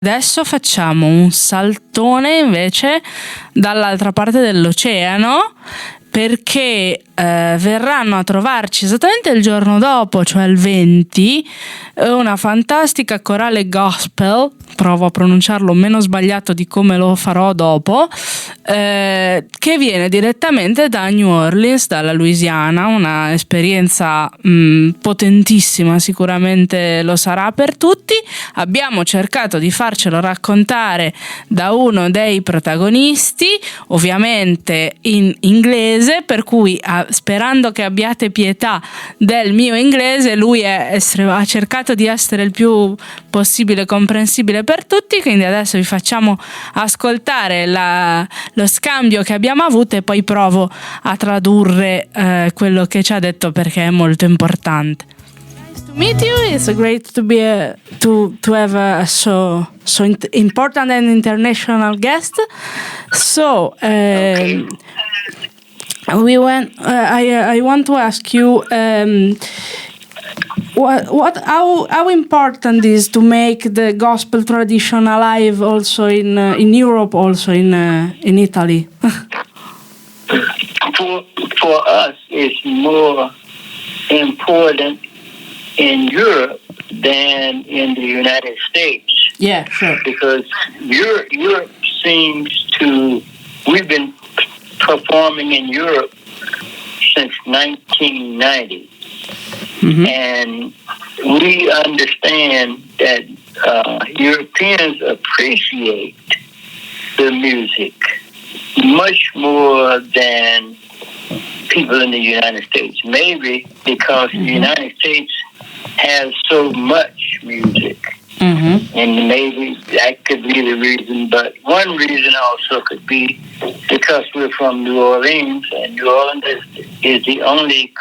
Adesso facciamo un saltone invece dall'altra parte dell'oceano, perché verranno a trovarci esattamente il giorno dopo, cioè il 20, una fantastica corale gospel, provo a pronunciarlo meno sbagliato di come lo farò dopo, che viene direttamente da New Orleans, dalla Louisiana, una esperienza potentissima, sicuramente lo sarà per tutti. Abbiamo cercato di farcelo raccontare da uno dei protagonisti, ovviamente in inglese, per cui sperando che abbiate pietà del mio inglese, lui ha cercato di essere il più possibile comprensibile per tutti, quindi adesso vi facciamo ascoltare lo scambio che abbiamo avuto e poi provo a tradurre quello che ci ha detto, perché è molto importante. Nice to meet you. It's great to be to have a so important and international guest. So okay. I want to ask you how important is to make the gospel tradition alive also in Europe, also in Italy? For us, it's more important in Europe than in the United States. Yeah, sure. Because Europe seems to, we've been performing in Europe since 1990. Mm-hmm. And we understand that Europeans appreciate the music much more than people in the United States. Maybe because the United States has so much music. Mm-hmm. And maybe that could be the reason, but one reason also could be because we're from New Orleans, and New Orleans is the only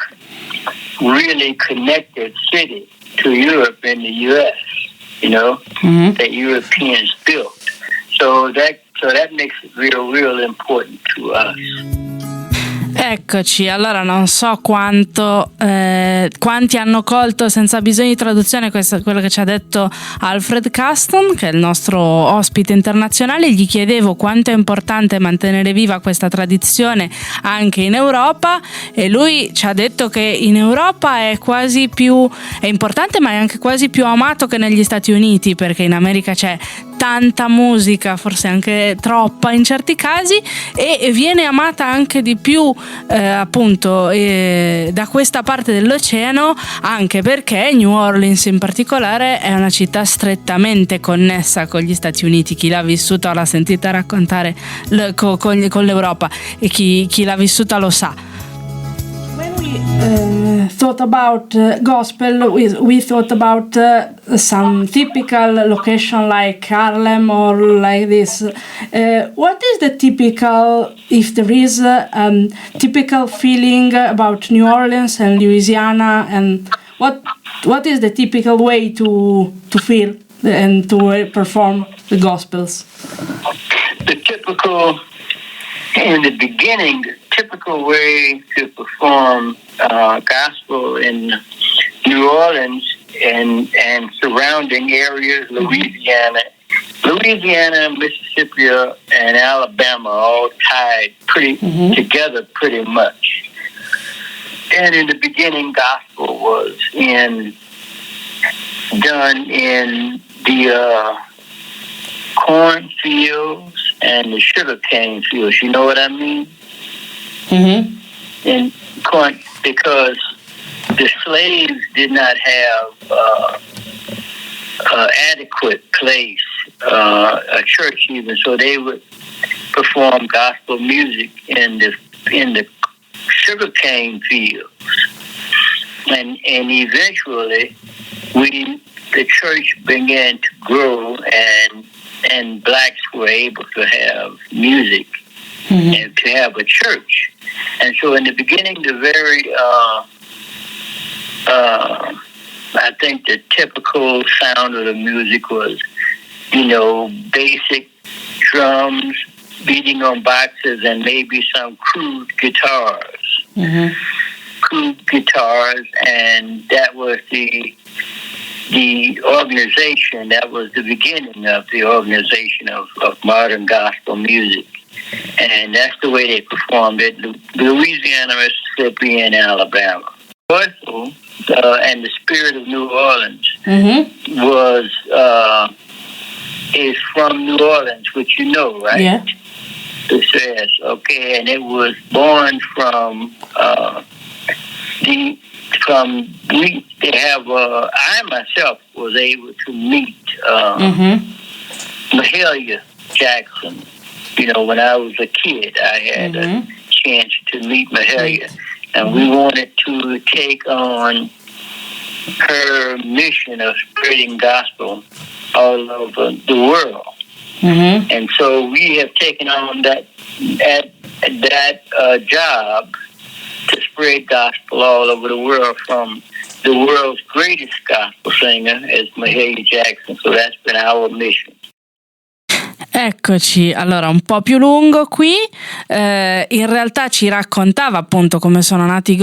really connected city to Europe in the U.S., that Europeans built. So that makes it real important to us. Eccoci, allora non so quanti hanno colto senza bisogno di traduzione quello che ci ha detto Alfred Caston, che è il nostro ospite internazionale. Gli chiedevo quanto è importante mantenere viva questa tradizione anche in Europa, e lui ci ha detto che in Europa è importante, ma è anche quasi più amato che negli Stati Uniti, perché in America c'è tanta musica, forse anche troppa in certi casi, e viene amata anche di più da questa parte dell'oceano, anche perché New Orleans in particolare è una città strettamente connessa con gli Stati Uniti. Chi l'ha vissuta l'ha sentita raccontare con l'Europa, e chi l'ha vissuta lo sa. When we thought about gospel, we thought about some typical location like Harlem or like this. What is the typical, if there is typical feeling about New Orleans and Louisiana, and what is the typical way to feel and to perform the gospels? The typical, in the beginning, typical way to perform gospel in New Orleans and surrounding areas, Louisiana, Mississippi, and Alabama, all tied together pretty much. And in the beginning, gospel was done in the cornfields and the sugarcane fields. You know what I mean? Mm-hmm. And corn, because the slaves did not have adequate place, a church even, so they would perform gospel music in the sugarcane fields, and eventually the church began to grow, and blacks were able to have music and to have a church. And so in the beginning, the very I think the typical sound of the music was, basic drums beating on boxes and maybe some crude guitars. Mm-hmm. Crude guitars, and that was the the organization, that was the beginning of the organization of modern gospel music. And that's the way they performed it, Louisiana, Mississippi, and Alabama. Also, and the spirit of New Orleans is from New Orleans, which you know, right? Yeah. It says, okay, and it was born from I myself was able to meet Mahalia Jackson. You know, when I was a kid, I had a chance to meet Mahalia, and we wanted to take on her mission of spreading gospel all over the world. And so we have taken on that job to spread gospel all over the world, from the world's greatest gospel singer as Mahalia Jackson. So that's been our mission. Eccoci, allora un po' più lungo qui, in realtà ci raccontava appunto come sono nati i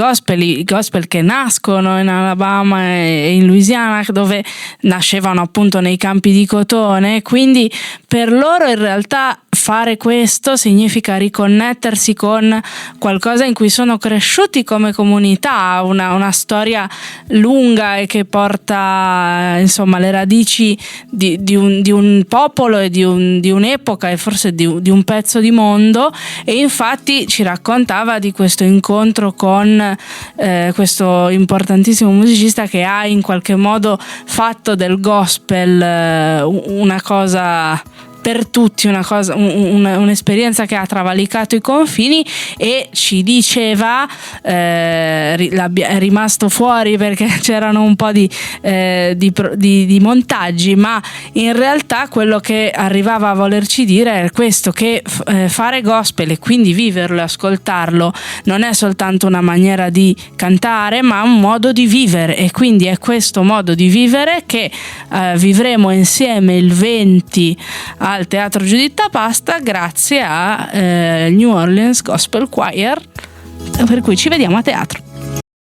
gospel che nascono in Alabama e in Louisiana, dove nascevano appunto nei campi di cotone, quindi per loro in realtà fare questo significa riconnettersi con qualcosa in cui sono cresciuti come comunità, una storia lunga e che porta insomma le radici di un popolo e di un'epoca e forse di un pezzo di mondo. E infatti ci raccontava di questo incontro con questo importantissimo musicista che ha in qualche modo fatto del gospel una cosa per tutti, un'esperienza che ha travalicato i confini, e ci diceva è rimasto fuori perché c'erano un po' di montaggi, ma in realtà quello che arrivava a volerci dire è questo, che fare gospel e quindi viverlo e ascoltarlo non è soltanto una maniera di cantare, ma un modo di vivere, e quindi è questo modo di vivere che vivremo insieme il 20 al Teatro Giuditta Pasta grazie a New Orleans Gospel Choir, per cui ci vediamo a teatro.